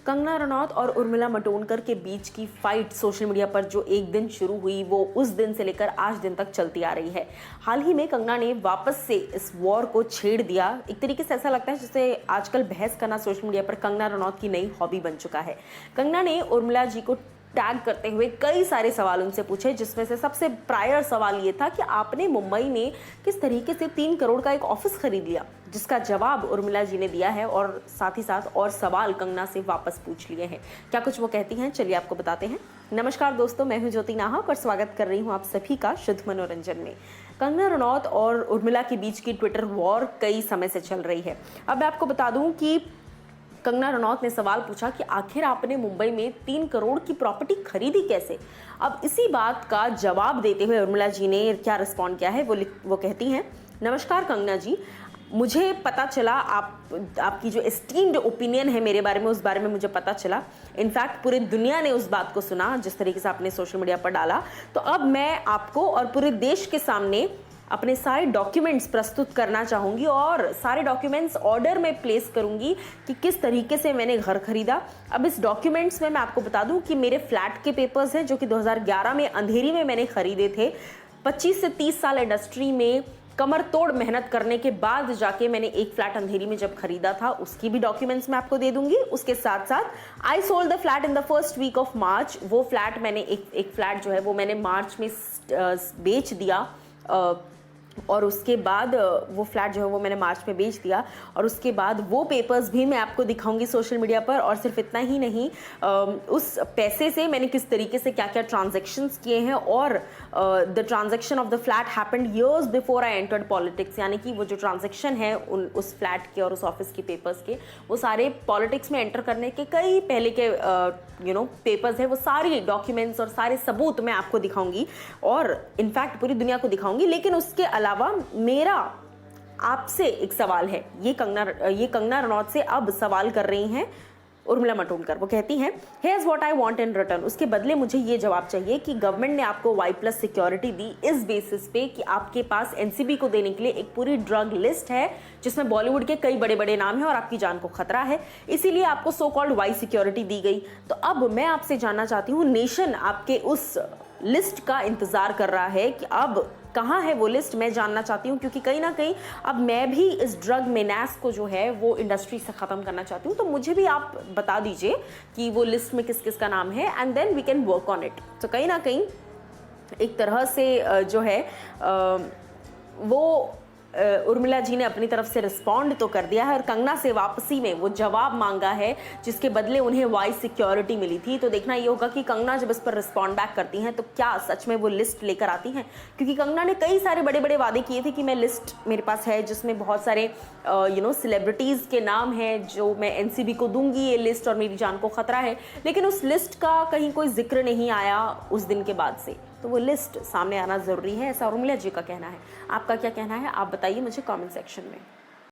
कंगना रनौत और उर्मिला मातोंडकर के बीच की फाइट सोशल मीडिया पर जो एक दिन शुरू हुई वो उस दिन से लेकर आज दिन तक चलती आ रही है। हाल ही में कंगना ने वापस से इस वॉर को छेड़ दिया। एक तरीके से ऐसा लगता है जैसे आजकल बहस करना सोशल मीडिया पर कंगना रनौत की नई हॉबी बन चुका है। कंगना ने उर्मिला जी को टैग करते हुए कई सारे सवाल उनसे पूछे, जिसमें से सबसे प्रायर सवाल ये था कि आपने मुंबई में किस तरीके से 3 करोड़ का एक ऑफिस खरीद लिया, जिसका जवाब उर्मिला जी ने दिया है और साथ ही साथ और सवाल कंगना से वापस पूछ लिए हैं। क्या कुछ वो कहती हैं, चलिए आपको बताते हैं। नमस्कार दोस्तों, मैं हूं ज्योति नाहक और स्वागत कर रही हूं आप सभी का शुद्ध मनोरंजन में। कंगना रनौत और उर्मिला के बीच की ट्विटर वॉर कई समय से चल रही है। अब मैं आपको बता दूं कि कंगना रनौत ने सवाल पूछा कि आखिर आपने मुंबई में 3 करोड़ की प्रॉपर्टी खरीदी कैसे। अब इसी बात का जवाब देते हुए उर्मिला जी ने क्या रिस्पॉन्ड किया है, वो कहती हैं, नमस्कार कंगना जी, मुझे पता चला आपकी जो एस्टीम्ड ओपिनियन है मेरे बारे में, उस बारे में मुझे पता चला। इनफैक्ट पूरी दुनिया ने उस बात को सुना जिस तरीके से आपने सोशल मीडिया पर डाला। तो अब मैं आपको और पूरे देश के सामने अपने सारे डॉक्यूमेंट्स प्रस्तुत करना चाहूँगी और सारे डॉक्यूमेंट्स ऑर्डर में प्लेस करूँगी कि किस तरीके से मैंने घर खरीदा। अब इस डॉक्यूमेंट्स में मैं आपको बता दूँ कि मेरे फ्लैट के पेपर्स हैं जो कि 2011 में अंधेरी में मैंने खरीदे थे। 25 से 30 साल इंडस्ट्री में कमर तोड़ मेहनत करने के बाद जाके मैंने एक फ्लैट अंधेरी में जब खरीदा था, उसकी भी डॉक्यूमेंट्स मैं आपको दे दूंगी। उसके साथ साथ I sold the flat in the first week of March. वो फ्लैट मैंने एक फ्लैट जो है वो मैंने मार्च में बेच दिया और उसके बाद वो फ्लैट जो है वो मैंने मार्च में बेच दिया और उसके बाद वो पेपर्स भी मैं आपको दिखाऊंगी सोशल मीडिया पर। और सिर्फ इतना ही नहीं, उस पैसे से मैंने किस तरीके से क्या क्या ट्रांजैक्शंस किए हैं और the transaction of the flat happened years before I entered politics, यानी कि वो जो ट्रांजैक्शन है उस फ्लैट के और उस ऑफिस के पेपर्स के, वो सारे पॉलिटिक्स में एंटर करने के कई पहले के पेपर्स है, वो सारी डॉक्यूमेंट्स और सारे सबूत मैं आपको दिखाऊंगी और इनफैक्ट पूरी दुनिया को दिखाऊंगी। लेकिन उसके अलावा मेरा आपसे एक सवाल है। ये कंगना रनौत से अब सवाल कर रही हैं उर्मिला मातोंडकर। वो कहती हैं, hairs what I want in return. उसके बदले मुझे ये जवाब चाहिए कि गवर्नमेंट ने आपको Y+ सिक्योरिटी दी इस बेसिस पे कि आपके पास NCB को देने के लिए एक पूरी ड्रग लिस्ट है जिसमें बॉलीवुड के कई बड़े बड़े नाम हैं और आपकी जान को खतरा है, इसीलिए आपको सो कॉल्ड Y सिक्योरिटी दी गई। तो अब मैं आपसे जानना चाहती हूँ, नेशन आपके उस लिस्ट का इंतजार कर रहा है कि अब कहाँ है वो लिस्ट, मैं जानना चाहती हूँ, क्योंकि कहीं ना कहीं अब मैं भी इस ड्रग मेनास को जो है वो इंडस्ट्री से ख़त्म करना चाहती हूँ। तो मुझे भी आप बता दीजिए कि वो लिस्ट में किस किस का नाम है and then we can work on it. तो कहीं ना कहीं एक तरह से जो है वो उर्मिला जी ने अपनी तरफ से रिस्पॉन्ड तो कर दिया है और कंगना से वापसी में वो जवाब मांगा है जिसके बदले उन्हें Y सिक्योरिटी मिली थी। तो देखना ये होगा कि कंगना जब इस पर रिस्पॉन्ड बैक करती हैं तो क्या सच में वो लिस्ट लेकर आती हैं, क्योंकि कंगना ने कई सारे बड़े बड़े वादे किए थे कि मैं लिस्ट मेरे पास है जिसमें बहुत सारे सेलिब्रिटीज़ के नाम हैं जो मैं NCB को दूंगी ये लिस्ट और मेरी जान को खतरा है। लेकिन उस लिस्ट का कहीं कोई जिक्र नहीं आया उस दिन के बाद से। तो वो लिस्ट सामने आना ज़रूरी है, ऐसा उर्मिला जी का कहना है। आपका क्या कहना है, आप बताइए मुझे कमेंट सेक्शन में।